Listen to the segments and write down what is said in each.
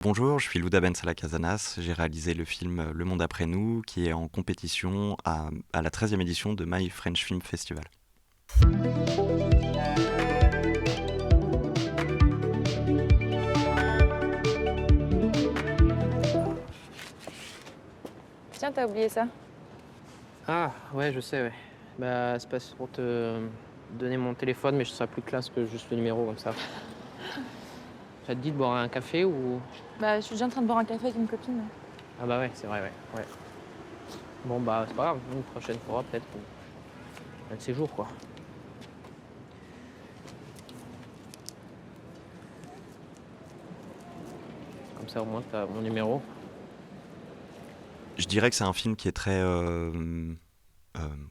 Bonjour, je suis Louda Ben Salah Casanas. J'ai réalisé le film Le Monde après nous, qui est en compétition à la 13e édition de My French Film Festival. Tiens, t'as oublié ça. Ah, ouais, je sais, ouais. Bah, c'est pas pour te donner mon téléphone, mais je serais plus classe que juste le numéro comme ça. Ça te dit de boire un café ou... Bah, je suis déjà en train de boire un café avec une copine. Ah bah ouais, c'est vrai, ouais. Bon, bah, c'est pas grave, une prochaine fois, peut-être, ou un de ces jours, quoi. Comme ça, au moins, t'as mon numéro. Je dirais que c'est un film qui est très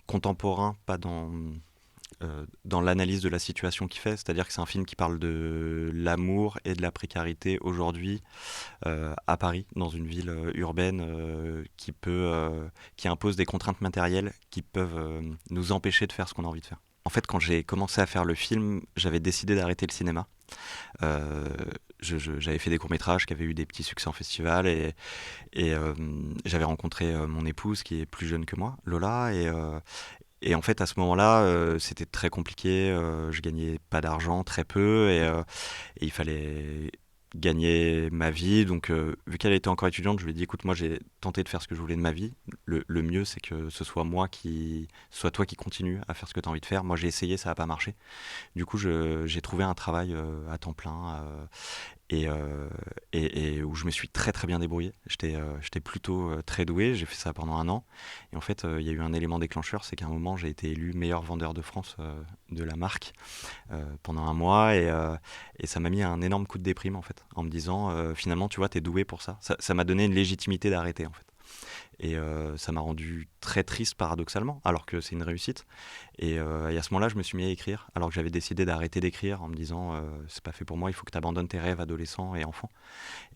contemporain, pas dans l'analyse de la situation qu'il fait. C'est-à-dire que c'est un film qui parle de l'amour et de la précarité aujourd'hui à Paris, dans une ville urbaine qui impose des contraintes matérielles qui peuvent nous empêcher de faire ce qu'on a envie de faire. En fait, quand j'ai commencé à faire le film, j'avais décidé d'arrêter le cinéma. Euh, J'avais fait des courts-métrages qui avaient eu des petits succès en festival et j'avais rencontré mon épouse qui est plus jeune que moi, Lola, et en fait à ce moment-là c'était très compliqué, je gagnais pas d'argent, très peu, et il fallait gagner ma vie. Donc vu qu'elle était encore étudiante, je lui ai dit écoute, moi j'ai tenté de faire ce que je voulais de ma vie, le mieux c'est que ce soit soit toi qui continue à faire ce que tu as envie de faire. Moi j'ai essayé, ça n'a pas marché. Du coup j'ai trouvé un travail à temps plein, et où je me suis très très bien débrouillé. J'étais plutôt très doué, j'ai fait ça pendant un an. Et en fait, il y a eu un élément déclencheur, c'est qu'à un moment, j'ai été élu meilleur vendeur de France de la marque pendant un mois. Et ça m'a mis un énorme coup de déprime, en fait, en me disant, finalement, tu vois, t'es doué pour ça. Ça m'a donné une légitimité d'arrêter, en fait. Et ça m'a rendu très triste paradoxalement, alors que c'est une réussite. Et à ce moment-là, je me suis mis à écrire, alors que j'avais décidé d'arrêter d'écrire en me disant c'est pas fait pour moi, il faut que tu abandonnes tes rêves adolescents et enfants.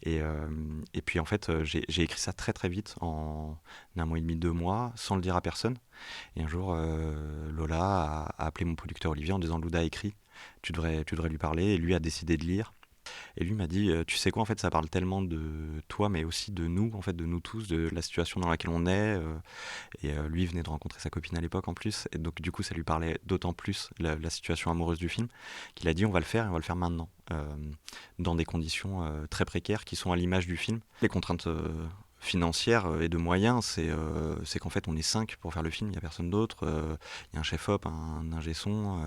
Et puis en fait, j'ai écrit ça très très vite, en un mois et demi, 2 mois, sans le dire à personne. Et un jour, Lola a appelé mon producteur Olivier en disant Louda a écrit, tu devrais lui parler. Et lui a décidé de lire. Et lui m'a dit, tu sais quoi, en fait, ça parle tellement de toi, mais aussi de nous, en fait, de nous tous, de la situation dans laquelle on est. Et lui venait de rencontrer sa copine à l'époque en plus. Et donc, du coup, ça lui parlait d'autant plus, la situation amoureuse du film, qu'il a dit, on va le faire et on va le faire maintenant. Dans des conditions très précaires qui sont à l'image du film. Les contraintes financières et de moyens, c'est qu'en fait on est 5 pour faire le film, il n'y a personne d'autre. Il y a un chef op, un ingé son,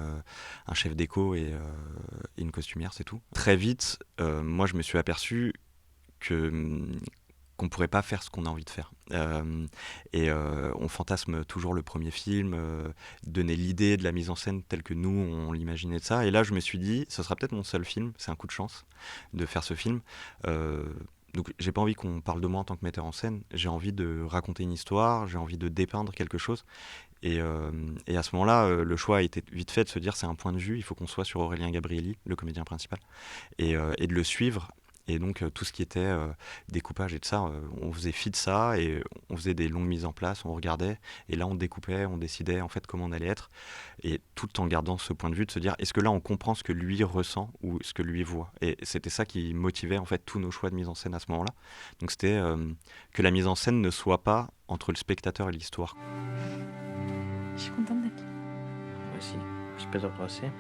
un chef déco et une costumière, c'est tout. Très vite, moi je me suis aperçu que qu'on pourrait pas faire ce qu'on a envie de faire. On fantasme toujours le premier film, donner l'idée de la mise en scène telle que nous on l'imaginait de ça. Et là je me suis dit, ce sera peut-être mon seul film, c'est un coup de chance de faire ce film. Euh, donc j'ai pas envie qu'on parle de moi en tant que metteur en scène, j'ai envie de raconter une histoire, j'ai envie de dépeindre quelque chose. Et à ce moment-là, le choix a été vite fait de se dire c'est un point de vue, il faut qu'on soit sur Aurélien Gabrielli, le comédien principal, et de le suivre. Et donc tout ce qui était découpage et tout ça, on faisait fi de ça et on faisait des longues mises en place, on regardait et là on découpait, on décidait en fait comment on allait être, et tout en gardant ce point de vue de se dire est-ce que là on comprend ce que lui ressent ou ce que lui voit. Et c'était ça qui motivait en fait tous nos choix de mise en scène à ce moment-là. Donc c'était que la mise en scène ne soit pas entre le spectateur et l'histoire. Je suis contente d'être là. Moi aussi, je peux te rebrosser.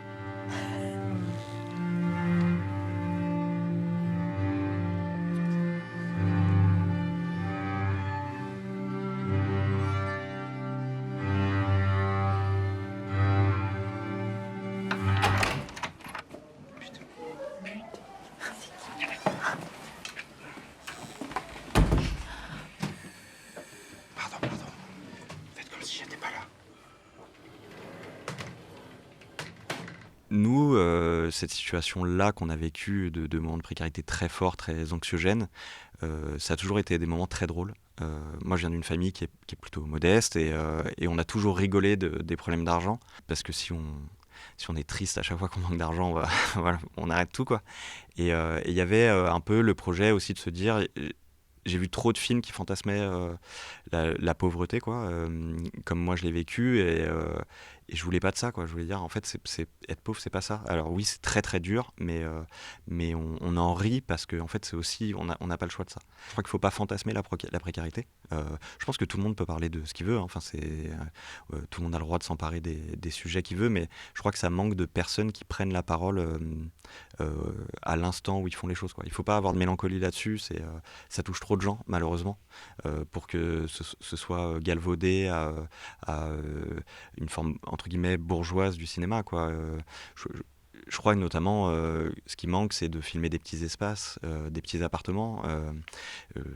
Pardon. Faites comme si j'étais pas là. Nous, cette situation-là qu'on a vécue, de moments de précarité très forts, très anxiogènes, ça a toujours été des moments très drôles. Moi, je viens d'une famille qui est plutôt modeste, et on a toujours rigolé des problèmes d'argent, parce que si on est triste à chaque fois qu'on manque d'argent, voilà, on arrête tout, quoi. Et il y avait un peu le projet aussi de se dire, j'ai vu trop de films qui fantasmaient la pauvreté, quoi, comme moi je l'ai vécu, je voulais pas de ça, quoi. Je voulais dire, en fait, être pauvre, c'est pas ça. Alors oui, c'est très très dur, mais on en rit parce que en fait, c'est aussi, on n'a pas le choix de ça. Je crois qu'il faut pas fantasmer la précarité. Je pense que tout le monde peut parler de ce qu'il veut, hein. Enfin, tout le monde a le droit de s'emparer des sujets qu'il veut, mais je crois que ça manque de personnes qui prennent la parole à l'instant où ils font les choses, quoi. Il faut pas avoir de mélancolie là-dessus. Ça touche trop de gens, malheureusement, pour que ce soit galvaudé à une forme entre guillemets bourgeoise du cinéma, quoi. Je crois que notamment ce qui manque, c'est de filmer des petits espaces, des petits appartements.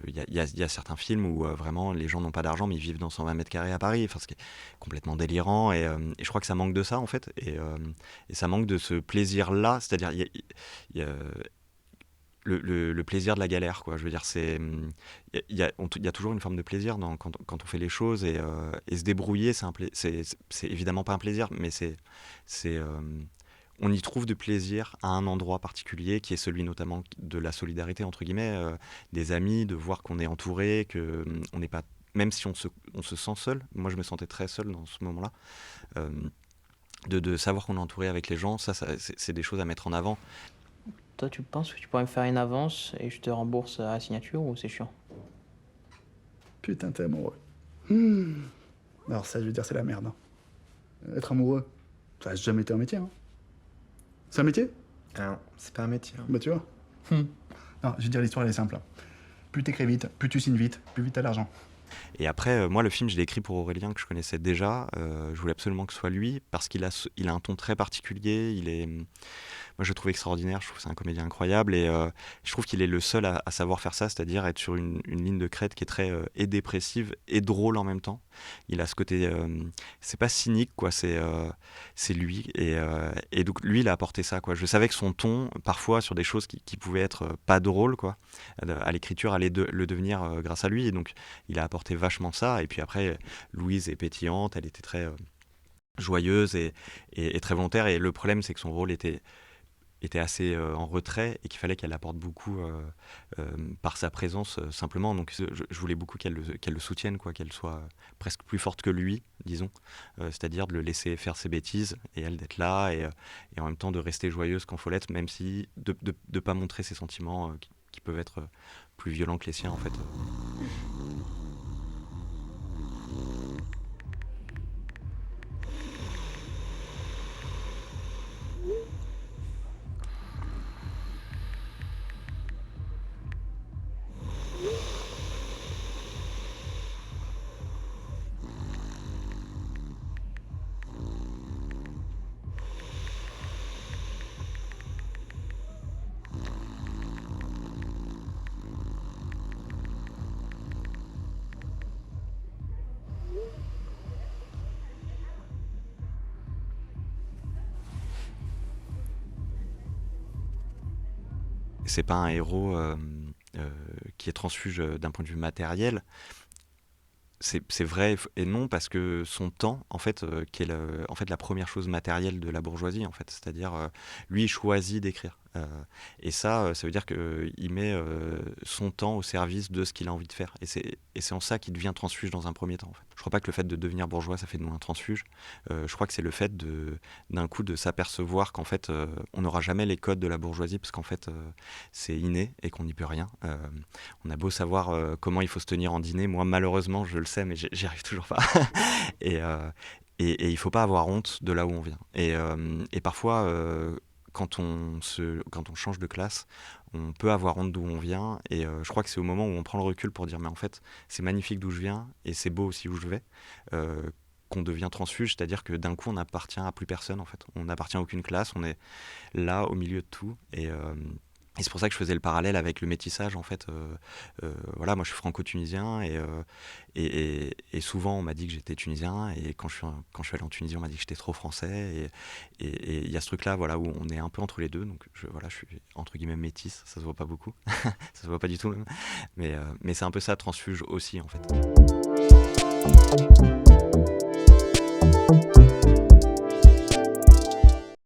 Il y a certains films où vraiment les gens n'ont pas d'argent mais ils vivent dans 120 mètres carrés à Paris, enfin, ce qui est complètement délirant, et je crois que ça manque de ça en fait, et ça manque de ce plaisir-là, c'est-à-dire il y a le plaisir de la galère, quoi. Je veux dire, il y a toujours une forme de plaisir quand on fait les choses, et se débrouiller, c'est évidemment pas un plaisir, mais on y trouve du plaisir à un endroit particulier qui est celui notamment de la solidarité, entre guillemets, des amis, de voir qu'on est entouré, que on n'est pas, même si on se sent seul. Moi, je me sentais très seul dans ce moment-là. De savoir qu'on est entouré avec les gens, c'est des choses à mettre en avant. Toi, tu penses que tu pourrais me faire une avance et je te rembourse à la signature ou c'est chiant? Putain, t'es amoureux. Alors ça, je veux dire, c'est la merde, hein. Être amoureux, ça a jamais été un métier, hein. C'est un métier? Non, c'est pas un métier. Bah tu vois. Non, je veux dire, l'histoire elle est simple, hein. Plus t'écris vite, plus tu signes vite, plus vite t'as l'argent. Et après, moi, le film, je l'ai écrit pour Aurélien, que je connaissais déjà. Je voulais absolument que ce soit lui, parce qu'il a un ton très particulier. Moi, je le trouve extraordinaire. Je trouve que c'est un comédien incroyable. Et je trouve qu'il est le seul à savoir faire ça, c'est-à-dire être sur une ligne de crête qui est très et dépressive et drôle en même temps. Il a ce côté... c'est pas cynique, quoi. C'est lui. Et donc, lui, il a apporté ça, quoi. Je savais que son ton, parfois, sur des choses qui pouvaient être pas drôles, quoi, à l'écriture, allait le devenir grâce à lui. Et donc, il a apporté vachement ça. Et puis après, Louise est pétillante, elle était très joyeuse et très volontaire. Et le problème, c'est que son rôle était assez en retrait et qu'il fallait qu'elle apporte beaucoup par sa présence simplement. Donc je voulais beaucoup qu'elle le soutienne, quoi, qu'elle soit presque plus forte que lui, disons. C'est-à-dire de le laisser faire ses bêtises et elle d'être là et en même temps de rester joyeuse quand faut l'être, même si de pas montrer ses sentiments qui peuvent être plus violents que les siens, en fait. C'est pas un héros qui est transfuge d'un point de vue matériel. C'est vrai et non, parce que son temps, en fait, qui est en fait la première chose matérielle de la bourgeoisie, en fait. C'est-à-dire, lui, il choisit d'écrire. Et ça veut dire qu'il met son temps au service de ce qu'il a envie de faire. Et c'est en ça qu'il devient transfuge dans un premier temps, en fait. Je crois pas que le fait de devenir bourgeois, ça fait de nous un transfuge. Je crois que c'est le fait d'un coup de s'apercevoir qu'en fait, on n'aura jamais les codes de la bourgeoisie, parce qu'en fait, c'est inné et qu'on n'y peut rien. On a beau savoir comment il faut se tenir en dîner. Moi, malheureusement, je le sais, mais j'y arrive toujours pas. et il faut pas avoir honte de là où on vient. Et parfois... quand on change de classe, on peut avoir honte d'où on vient, et je crois que c'est au moment où on prend le recul pour dire mais en fait c'est magnifique d'où je viens et c'est beau aussi où je vais, qu'on devient transfuge, c'est-à-dire que d'un coup on n'appartient à plus personne, en fait. On n'appartient à aucune classe, on est là au milieu de tout, et c'est pour ça que je faisais le parallèle avec le métissage, en fait. Voilà, moi je suis franco-tunisien, et souvent on m'a dit que j'étais tunisien, et quand je suis allé en Tunisie on m'a dit que j'étais trop français, et il y a ce truc-là, voilà, où on est un peu entre les deux, donc je suis entre guillemets métisse, ça se voit pas beaucoup, ça se voit pas du tout même, mais c'est un peu ça, transfuge aussi, en fait.